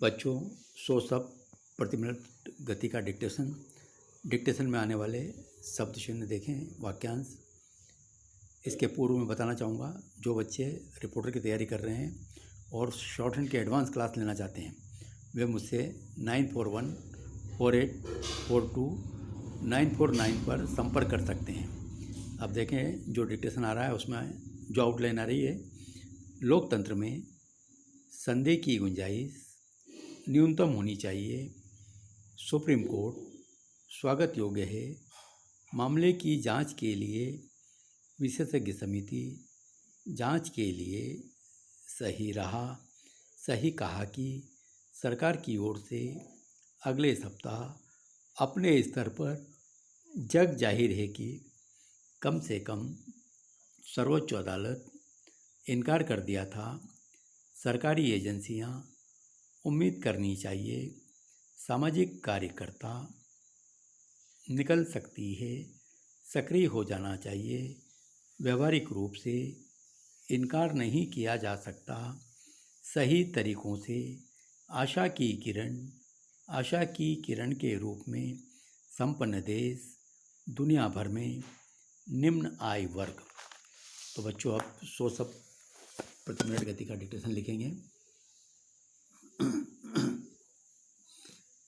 बच्चों 100 शब्द प्रति मिनट गति का डिक्टेशन में आने वाले शब्द चिन्ह देखें। वाक्यांश इसके पूर्व में बताना चाहूँगा, जो बच्चे रिपोर्टर की तैयारी कर रहे हैं और शॉर्ट हैंड की एडवांस क्लास लेना चाहते हैं वे मुझसे 9414842949 पर संपर्क कर सकते हैं। अब देखें, जो डिक्टेशन आ रहा है उसमें जो आउटलाइन आ रही है, लोकतंत्र में संदेह की गुंजाइश न्यूनतम होनी चाहिए। सुप्रीम कोर्ट स्वागत योग्य है। मामले की जांच के लिए विशेषज्ञ समिति जांच के लिए सही कहा कि सरकार की ओर से अगले सप्ताह अपने स्तर पर जग जाहिर है कि कम से कम सर्वोच्च अदालत इनकार कर दिया था। सरकारी एजेंसियां उम्मीद करनी चाहिए, सामाजिक कार्यकर्ता निकल सकती है, सक्रिय हो जाना चाहिए। व्यवहारिक रूप से इनकार नहीं किया जा सकता। सही तरीकों से आशा की किरण के रूप में संपन्न देश, दुनिया भर में निम्न आय वर्ग। तो बच्चों, अब 100 शब्द प्रति मिनट गति का डिक्टेशन लिखेंगे।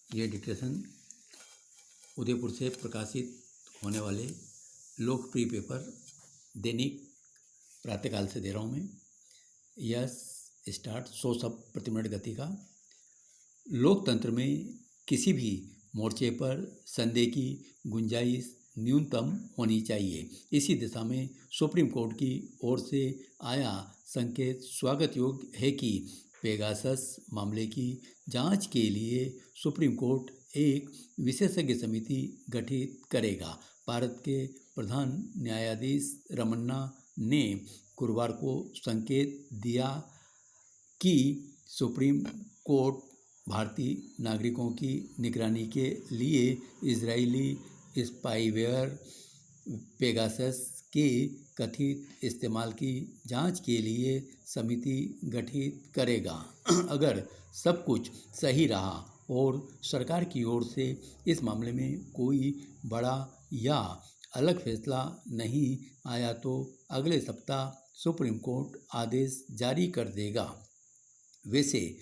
ये डिक्टेशन उदयपुर से प्रकाशित होने वाले लोकप्रिय पेपर दैनिक प्रातःकाल से दे रहा हूँ मैं। यस स्टार्ट 100 शब्द प्रति मिनट गति का। लोकतंत्र में किसी भी मोर्चे पर संदेह की गुंजाइश न्यूनतम होनी चाहिए। इसी दिशा में सुप्रीम कोर्ट की ओर से आया संकेत स्वागत योग्य है कि पेगासस मामले की जांच के लिए सुप्रीम कोर्ट एक विशेषज्ञ समिति गठित करेगा। भारत के प्रधान न्यायाधीश रमन्ना ने गुरुवार को संकेत दिया कि सुप्रीम कोर्ट भारतीय नागरिकों की निगरानी के लिए इजरायली स्पाईवेयर पेगासस के कथित इस्तेमाल की जांच के लिए समिति गठित करेगा। अगर सब कुछ सही रहा और सरकार की ओर से इस मामले में कोई बड़ा या अलग फैसला नहीं आया तो अगले सप्ताह सुप्रीम कोर्ट आदेश जारी कर देगा। वैसे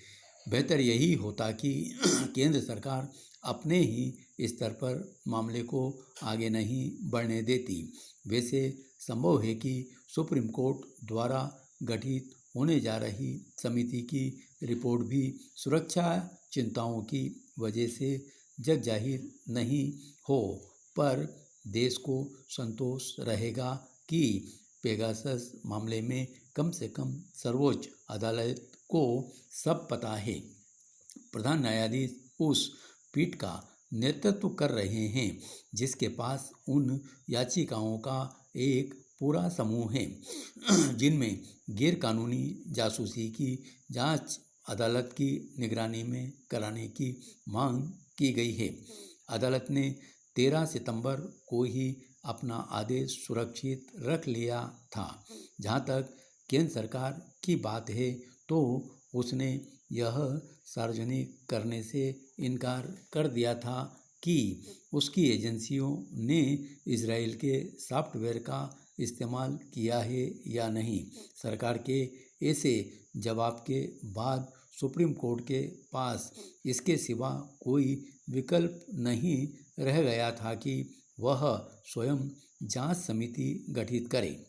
बेहतर यही होता कि केंद्र सरकार अपने ही स्तर पर मामले को आगे नहीं बढ़ने देती। वैसे संभव है कि सुप्रीम कोर्ट द्वारा गठित होने जा रही समिति की रिपोर्ट भी सुरक्षा चिंताओं की वजह से जग जाहिर नहीं हो, पर देश को संतोष रहेगा कि पेगासस मामले में कम से कम सर्वोच्च अदालत को सब पता है। प्रधान न्यायाधीश उस पीठ का नेतृत्व कर रहे हैं जिसके पास उन याचिकाओं का एक पूरा समूह है जिनमें गैरकानूनी जासूसी की जांच अदालत की निगरानी में कराने की मांग की गई है। अदालत ने 13 सितंबर को ही अपना आदेश सुरक्षित रख लिया था। जहां तक केंद्र सरकार की बात है तो उसने यह सार्वजनिक करने से इनकार कर दिया था कि उसकी एजेंसियों ने इजराइल के सॉफ्टवेयर का इस्तेमाल किया है या नहीं। सरकार के ऐसे जवाब के बाद सुप्रीम कोर्ट के पास इसके सिवा कोई विकल्प नहीं रह गया था कि वह स्वयं जांच समिति गठित करे।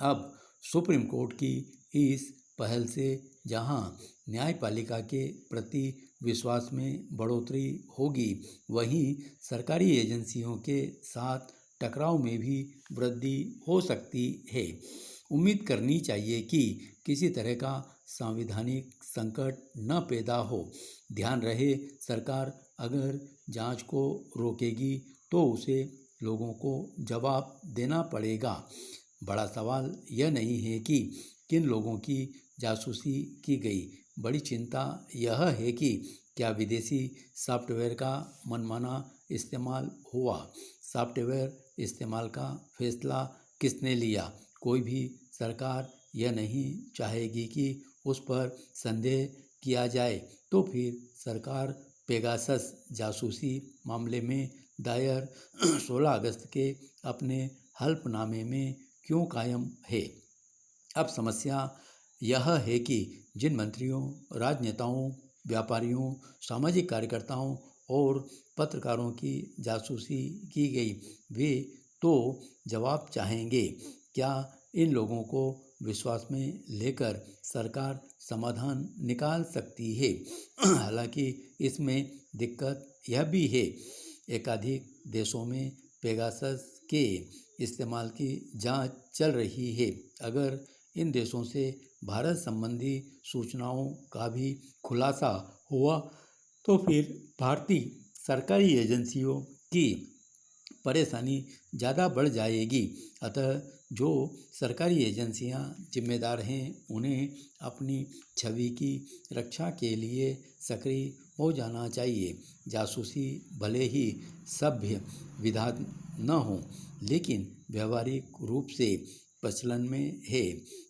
अब सुप्रीम कोर्ट की इस पहल से जहां न्यायपालिका के प्रति विश्वास में बढ़ोतरी होगी, वहीं सरकारी एजेंसियों के साथ टकराव में भी वृद्धि हो सकती है। उम्मीद करनी चाहिए कि किसी तरह का संवैधानिक संकट न पैदा हो। ध्यान रहे, सरकार अगर जांच को रोकेगी तो उसे लोगों को जवाब देना पड़ेगा। बड़ा सवाल यह नहीं है कि किन लोगों की जासूसी की गई, बड़ी चिंता यह है कि क्या विदेशी सॉफ्टवेयर का मनमाना इस्तेमाल हुआ। सॉफ्टवेयर इस्तेमाल का फैसला किसने लिया। कोई भी सरकार यह नहीं चाहेगी कि उस पर संदेह किया जाए, तो फिर सरकार पेगासस जासूसी मामले में दायर 16 अगस्त के अपने हल्फनामे में क्यों कायम है? अब समस्या यह है कि जिन मंत्रियों, राजनेताओं, व्यापारियों, सामाजिक कार्यकर्ताओं और पत्रकारों की जासूसी की गई, वे तो जवाब चाहेंगे। क्या इन लोगों को विश्वास में लेकर सरकार समाधान निकाल सकती है? हालांकि इसमें दिक्कत यह भी है, एकाधिक देशों में पेगासस के इस्तेमाल की जांच चल रही है। अगर इन देशों से भारत संबंधी सूचनाओं का भी खुलासा हुआ तो फिर भारतीय सरकारी एजेंसियों की परेशानी ज़्यादा बढ़ जाएगी। अतः जो सरकारी एजेंसियां जिम्मेदार हैं, उन्हें अपनी छवि की रक्षा के लिए सक्रिय हो जाना चाहिए। जासूसी भले ही सभ्य विधान न हो, लेकिन व्यवहारिक रूप से प्रचलन में है।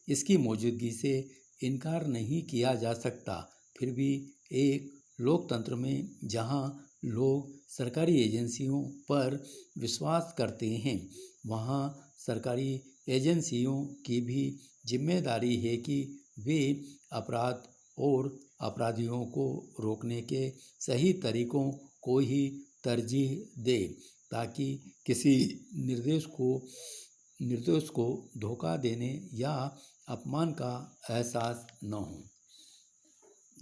इसकी मौजूदगी से इनकार नहीं किया जा सकता। फिर भी एक लोकतंत्र में जहां लोग सरकारी एजेंसियों पर विश्वास करते हैं, वहां सरकारी एजेंसियों की भी जिम्मेदारी है कि वे अपराध और अपराधियों को रोकने के सही तरीकों को ही तरजीह दे, ताकि किसी निर्दोष को धोखा देने या अपमान का एहसास न हो।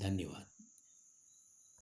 धन्यवाद।